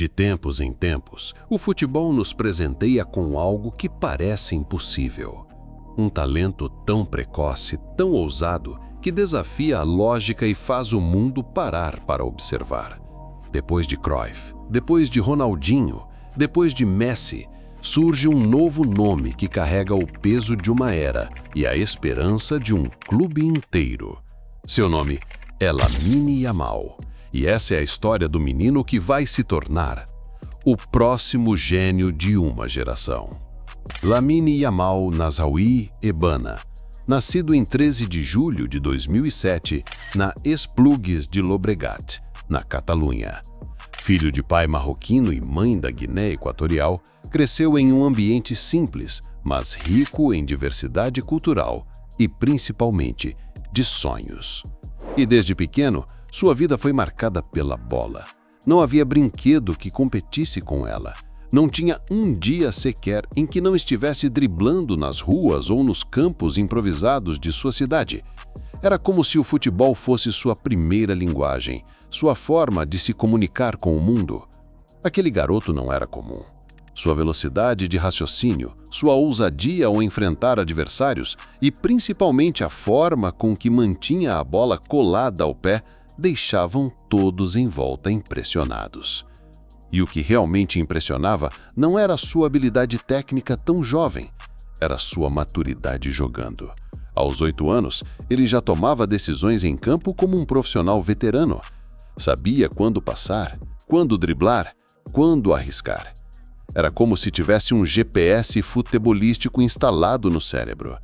De tempos em tempos, o futebol nos presenteia com algo que parece impossível. Um talento tão precoce, tão ousado, que desafia a lógica e faz o mundo parar para observar. Depois de Cruyff, depois de Ronaldinho, depois de Messi, surge um novo nome que carrega o peso de uma era e a esperança de um clube inteiro. Seu nome é Lamine Yamal, e essa é a história do menino que vai se tornar o próximo gênio de uma geração. Lamine Yamal Nazaoui Ebana, nascido em 13 de julho de 2007, na Esplugues de Llobregat, na Catalunha. Filho de pai marroquino e mãe da Guiné Equatorial, cresceu em um ambiente simples, mas rico em diversidade cultural e, principalmente, de sonhos. E desde pequeno, sua vida foi marcada pela bola. Não havia brinquedo que competisse com ela. Não tinha um dia sequer em que não estivesse driblando nas ruas ou nos campos improvisados de sua cidade. Era como se o futebol fosse sua primeira linguagem, sua forma de se comunicar com o mundo. Aquele garoto não era comum. Sua velocidade de raciocínio, sua ousadia ao enfrentar adversários e principalmente a forma com que mantinha a bola colada ao pé deixavam todos em volta impressionados. E o que realmente impressionava não era sua habilidade técnica tão jovem, era sua maturidade jogando. Aos 8 anos, ele já tomava decisões em campo como um profissional veterano. Sabia quando passar, quando driblar, quando arriscar. Era como se tivesse um GPS futebolístico instalado no cérebro.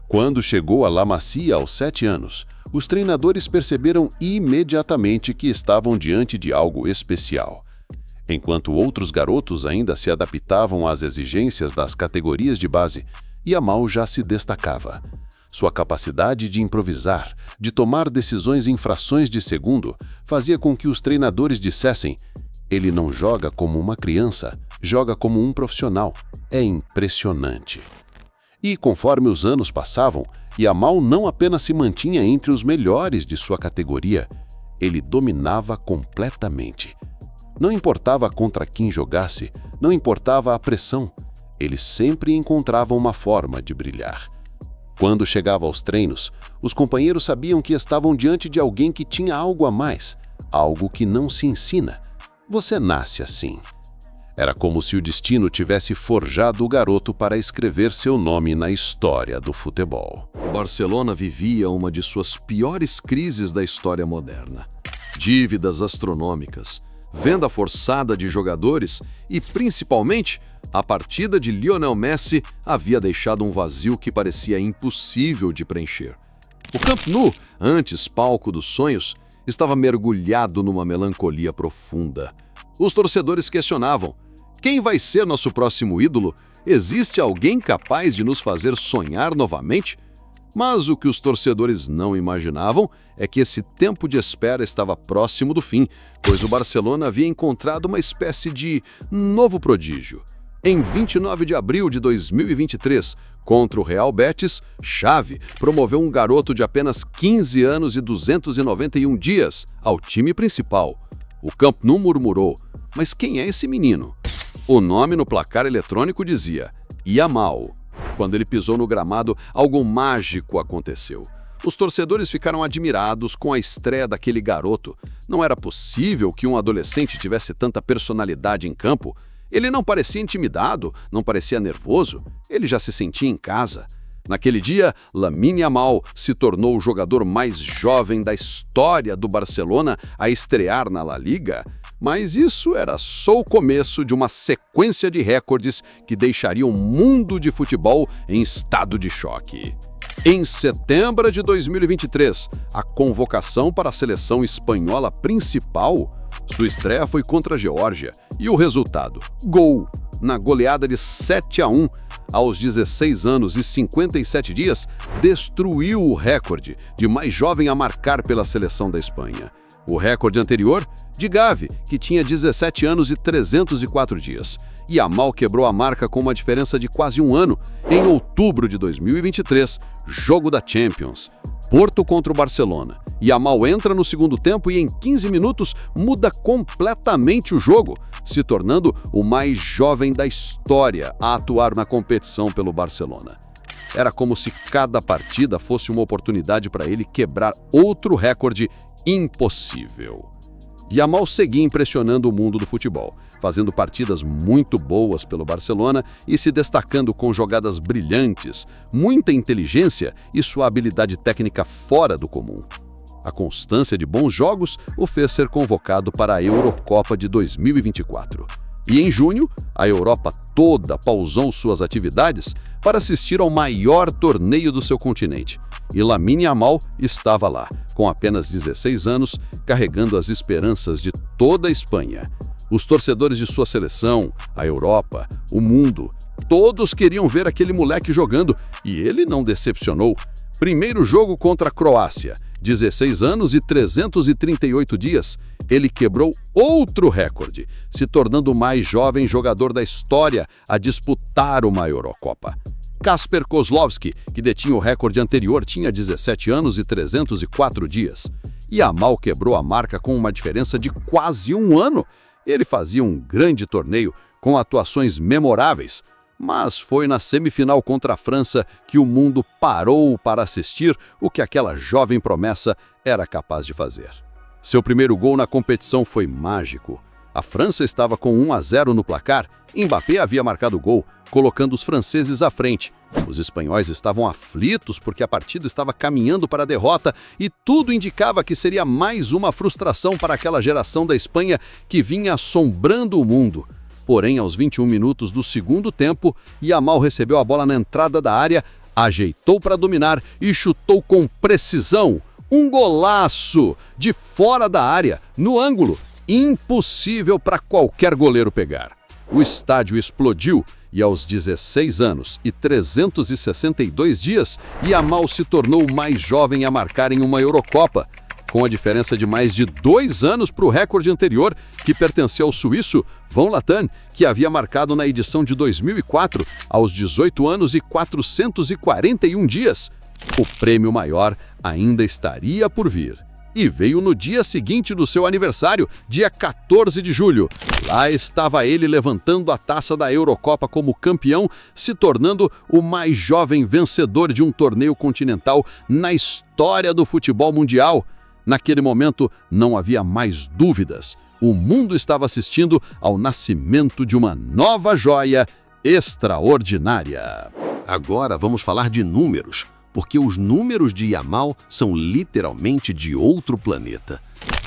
Quando chegou a La Masia aos 7 anos, os treinadores perceberam imediatamente que estavam diante de algo especial. Enquanto outros garotos ainda se adaptavam às exigências das categorias de base, Yamal já se destacava. Sua capacidade de improvisar, de tomar decisões em frações de segundo, fazia com que os treinadores dissessem: ele não joga como uma criança, joga como um profissional. É impressionante. E conforme os anos passavam, Yamal não apenas se mantinha entre os melhores de sua categoria, ele dominava completamente. Não importava contra quem jogasse, não importava a pressão, ele sempre encontrava uma forma de brilhar. Quando chegava aos treinos, os companheiros sabiam que estavam diante de alguém que tinha algo a mais, algo que não se ensina. Você nasce assim. Era como se o destino tivesse forjado o garoto para escrever seu nome na história do futebol. O Barcelona vivia uma de suas piores crises da história moderna. Dívidas astronômicas, venda forçada de jogadores e, principalmente, a partida de Lionel Messi havia deixado um vazio que parecia impossível de preencher. O Camp Nou, antes palco dos sonhos, estava mergulhado numa melancolia profunda. Os torcedores questionavam: quem vai ser nosso próximo ídolo? Existe alguém capaz de nos fazer sonhar novamente? Mas o que os torcedores não imaginavam é que esse tempo de espera estava próximo do fim, pois o Barcelona havia encontrado uma espécie de novo prodígio. Em 29 de abril de 2023, contra o Real Betis, Xavi promoveu um garoto de apenas 15 anos e 291 dias ao time principal. O Camp Nou murmurou: mas quem é esse menino? O nome no placar eletrônico dizia Yamal. Quando ele pisou no gramado, algo mágico aconteceu. Os torcedores ficaram admirados com a estreia daquele garoto. Não era possível que um adolescente tivesse tanta personalidade em campo. Ele não parecia intimidado, não parecia nervoso, ele já se sentia em casa. Naquele dia, Lamine Yamal se tornou o jogador mais jovem da história do Barcelona a estrear na La Liga. Mas isso era só o começo de uma sequência de recordes que deixaria o mundo de futebol em estado de choque. Em setembro de 2023, a convocação para a seleção espanhola principal, sua estreia foi contra a Geórgia. E o resultado? Gol! Na goleada de 7-1, aos 16 anos e 57 dias, destruiu o recorde de mais jovem a marcar pela seleção da Espanha. O recorde anterior, de Gavi, que tinha 17 anos e 304 dias. Yamal quebrou a marca com uma diferença de quase um ano, em outubro de 2023, jogo da Champions. Porto contra o Barcelona. Yamal entra no segundo tempo e em 15 minutos muda completamente o jogo, se tornando o mais jovem da história a atuar na competição pelo Barcelona. Era como se cada partida fosse uma oportunidade para ele quebrar outro recorde impossível. Yamal seguia impressionando o mundo do futebol, fazendo partidas muito boas pelo Barcelona e se destacando com jogadas brilhantes, muita inteligência e sua habilidade técnica fora do comum. A constância de bons jogos o fez ser convocado para a Eurocopa de 2024. E em junho, a Europa toda pausou suas atividades para assistir ao maior torneio do seu continente. E Lamine Yamal estava lá, com apenas 16 anos, carregando as esperanças de toda a Espanha. Os torcedores de sua seleção, a Europa, o mundo, todos queriam ver aquele moleque jogando e ele não decepcionou. Primeiro jogo contra a Croácia, 16 anos e 338 dias, ele quebrou outro recorde, se tornando o mais jovem jogador da história a disputar uma Eurocopa. Kasper Kozlowski, que detinha o recorde anterior, tinha 17 anos e 304 dias. Yamal quebrou a marca com uma diferença de quase um ano. Ele fazia um grande torneio, com atuações memoráveis. Mas foi na semifinal contra a França que o mundo parou para assistir o que aquela jovem promessa era capaz de fazer. Seu primeiro gol na competição foi mágico. A França estava com 1-0 no placar, Mbappé havia marcado o gol, colocando os franceses à frente. Os espanhóis estavam aflitos porque a partida estava caminhando para a derrota e tudo indicava que seria mais uma frustração para aquela geração da Espanha que vinha assombrando o mundo. Porém, aos 21 minutos do segundo tempo, Yamal recebeu a bola na entrada da área, ajeitou para dominar e chutou com precisão. Um golaço! De fora da área, no ângulo. Impossível para qualquer goleiro pegar. O estádio explodiu e aos 16 anos e 362 dias, Yamal se tornou o mais jovem a marcar em uma Eurocopa, com a diferença de mais de 2 anos para o recorde anterior, que pertenceu ao suíço Van Lathan, que havia marcado na edição de 2004, aos 18 anos e 441 dias. O prêmio maior ainda estaria por vir. E veio no dia seguinte do seu aniversário, dia 14 de julho. Lá estava ele levantando a taça da Eurocopa como campeão, se tornando o mais jovem vencedor de um torneio continental na história do futebol mundial. Naquele momento, não havia mais dúvidas. O mundo estava assistindo ao nascimento de uma nova joia extraordinária. Agora vamos falar de números, porque os números de Yamal são literalmente de outro planeta.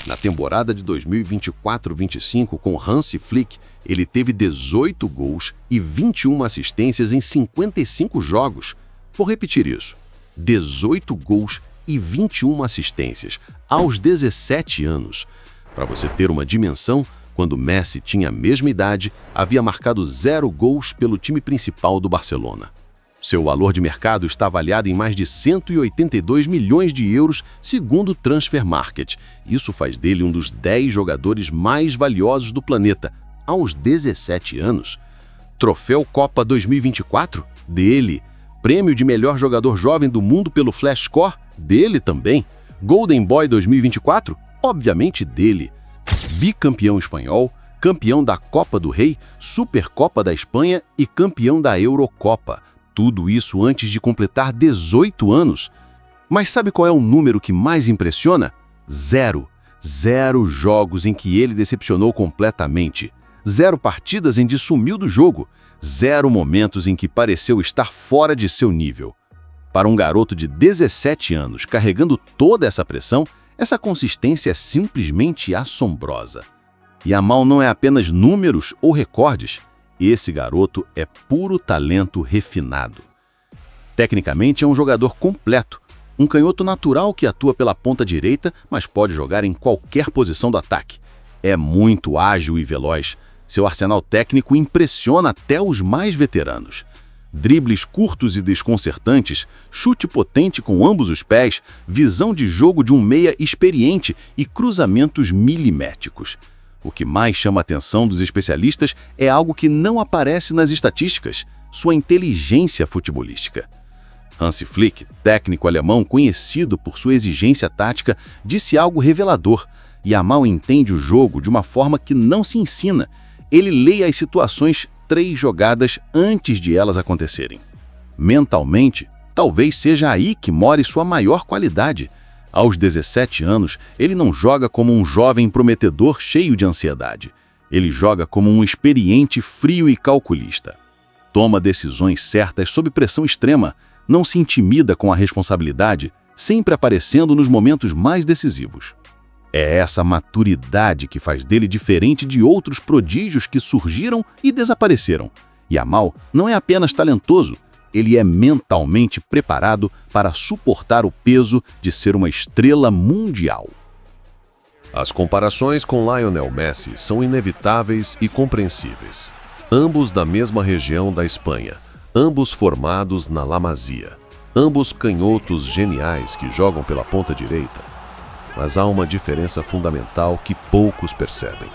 Na temporada de 2024-25 com Hansi Flick, ele teve 18 gols e 21 assistências em 55 jogos. Vou repetir isso. 18 gols e 21 assistências aos 17 anos. Para você ter uma dimensão, quando Messi tinha a mesma idade, havia marcado 0 gols pelo time principal do Barcelona. Seu valor de mercado está avaliado em mais de 182 milhões de euros, segundo o Transfer Market. Isso faz dele um dos 10 jogadores mais valiosos do planeta, aos 17 anos. Troféu Copa 2024? Dele. Prêmio de melhor jogador jovem do mundo pelo Flash Score? Dele também. Golden Boy 2024? Obviamente dele. Bicampeão espanhol, campeão da Copa do Rei, Supercopa da Espanha e campeão da Eurocopa. Tudo isso antes de completar 18 anos. Mas sabe qual é o número que mais impressiona? 0. 0 jogos em que ele decepcionou completamente. 0 partidas em que sumiu do jogo. 0 momentos em que pareceu estar fora de seu nível. Para um garoto de 17 anos carregando toda essa pressão, essa consistência é simplesmente assombrosa. Yamal não é apenas números ou recordes. Esse garoto é puro talento refinado. Tecnicamente é um jogador completo, um canhoto natural que atua pela ponta direita, mas pode jogar em qualquer posição do ataque. É muito ágil e veloz. Seu arsenal técnico impressiona até os mais veteranos. Dribles curtos e desconcertantes, chute potente com ambos os pés, visão de jogo de um meia experiente e cruzamentos milimétricos. O que mais chama a atenção dos especialistas é algo que não aparece nas estatísticas: sua inteligência futebolística. Hansi Flick, técnico alemão conhecido por sua exigência tática, disse algo revelador. Yamal entende o jogo de uma forma que não se ensina. Ele lê as situações 3 jogadas antes de elas acontecerem. Mentalmente, talvez seja aí que more sua maior qualidade. Aos 17 anos, ele não joga como um jovem prometedor cheio de ansiedade. Ele joga como um experiente frio e calculista. Toma decisões certas sob pressão extrema, não se intimida com a responsabilidade, sempre aparecendo nos momentos mais decisivos. É essa maturidade que faz dele diferente de outros prodígios que surgiram e desapareceram. Yamal não é apenas talentoso, ele é mentalmente preparado para suportar o peso de ser uma estrela mundial. As comparações com Lionel Messi são inevitáveis e compreensíveis. Ambos da mesma região da Espanha, ambos formados na La Masia, ambos canhotos geniais que jogam pela ponta direita. Mas há uma diferença fundamental que poucos percebem.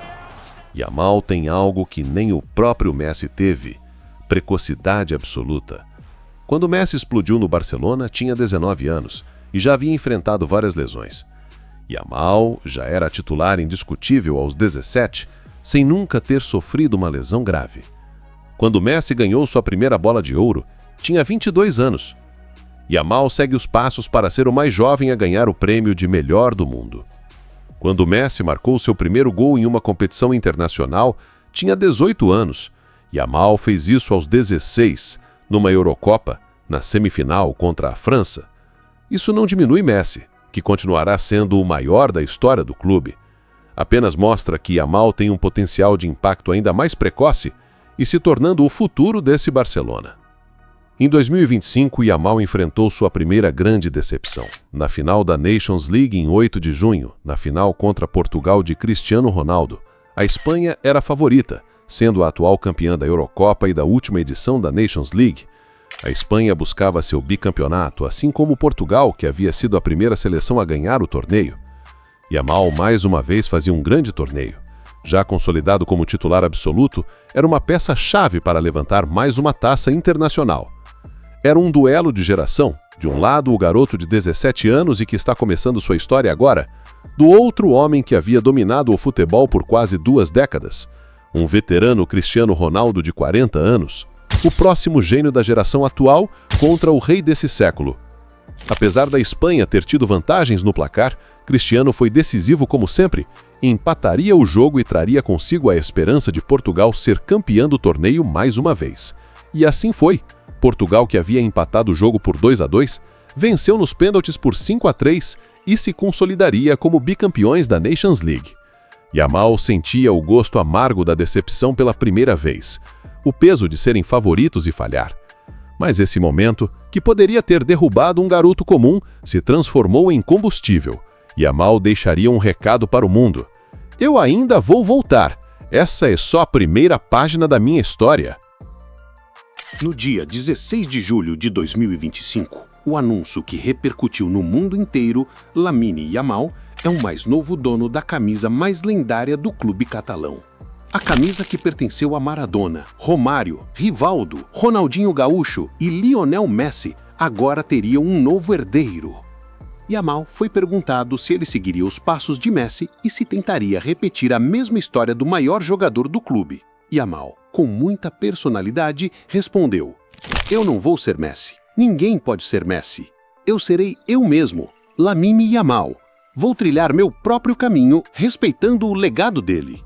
Yamal tem algo que nem o próprio Messi teve: precocidade absoluta. Quando Messi explodiu no Barcelona, tinha 19 anos e já havia enfrentado várias lesões. Yamal já era titular indiscutível aos 17, sem nunca ter sofrido uma lesão grave. Quando Messi ganhou sua primeira bola de ouro, tinha 22 anos. Yamal segue os passos para ser o mais jovem a ganhar o prêmio de melhor do mundo. Quando Messi marcou seu primeiro gol em uma competição internacional, tinha 18 anos. Yamal fez isso aos 16, numa Eurocopa, na semifinal contra a França. Isso não diminui Messi, que continuará sendo o maior da história do clube. Apenas mostra que Yamal tem um potencial de impacto ainda mais precoce e se tornando o futuro desse Barcelona. Em 2025, Yamal enfrentou sua primeira grande decepção. Na final da Nations League, em 8 de junho, na final contra Portugal de Cristiano Ronaldo, a Espanha era a favorita, sendo a atual campeã da Eurocopa e da última edição da Nations League. A Espanha buscava seu bicampeonato, assim como Portugal, que havia sido a primeira seleção a ganhar o torneio. Yamal mais uma vez fazia um grande torneio. Já consolidado como titular absoluto, era uma peça-chave para levantar mais uma taça internacional. Era um duelo de geração. De um lado, o garoto de 17 anos e que está começando sua história agora. Do outro, o homem que havia dominado o futebol por quase 2 décadas. Um veterano Cristiano Ronaldo de 40 anos. O próximo gênio da geração atual contra o rei desse século. Apesar da Espanha ter tido vantagens no placar, Cristiano foi decisivo como sempre, empataria o jogo e traria consigo a esperança de Portugal ser campeã do torneio mais uma vez. E assim foi. Portugal, que havia empatado o jogo por 2-2, venceu nos pênaltis por 5-3 e se consolidaria como bicampeões da Nations League. Yamal sentia o gosto amargo da decepção pela primeira vez, o peso de serem favoritos e falhar. Mas esse momento, que poderia ter derrubado um garoto comum, se transformou em combustível. Yamal deixaria um recado para o mundo: "Eu ainda vou voltar. Essa é só a primeira página da minha história." No dia 16 de julho de 2025, o anúncio que repercutiu no mundo inteiro, Lamine Yamal é o mais novo dono da camisa mais lendária do clube catalão. A camisa que pertenceu a Maradona, Romário, Rivaldo, Ronaldinho Gaúcho e Lionel Messi agora teria um novo herdeiro. Yamal foi perguntado se ele seguiria os passos de Messi e se tentaria repetir a mesma história do maior jogador do clube. Yamal, com muita personalidade, respondeu: "Eu não vou ser Messi. Ninguém pode ser Messi. Eu serei eu mesmo, Lamine Yamal. Vou trilhar meu próprio caminho, respeitando o legado dele."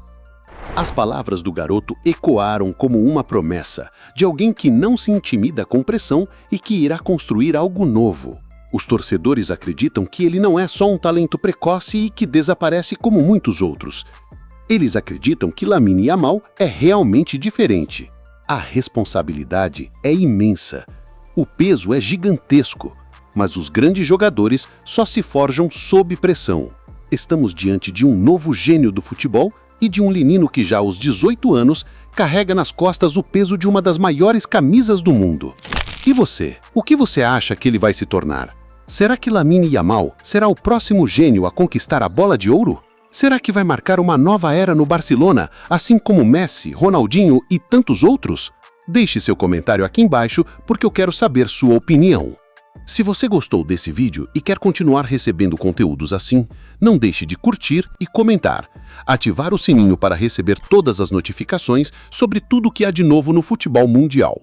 As palavras do garoto ecoaram como uma promessa de alguém que não se intimida com pressão e que irá construir algo novo. Os torcedores acreditam que ele não é só um talento precoce e que desaparece como muitos outros. Eles acreditam que Lamine Yamal é realmente diferente. A responsabilidade é imensa. O peso é gigantesco. Mas os grandes jogadores só se forjam sob pressão. Estamos diante de um novo gênio do futebol e de um menino que já aos 18 anos carrega nas costas o peso de uma das maiores camisas do mundo. E você? O que você acha que ele vai se tornar? Será que Lamine Yamal será o próximo gênio a conquistar a bola de ouro? Será que vai marcar uma nova era no Barcelona, assim como Messi, Ronaldinho e tantos outros? Deixe seu comentário aqui embaixo porque eu quero saber sua opinião. Se você gostou desse vídeo e quer continuar recebendo conteúdos assim, não deixe de curtir e comentar. Ativar o sininho para receber todas as notificações sobre tudo o que há de novo no futebol mundial.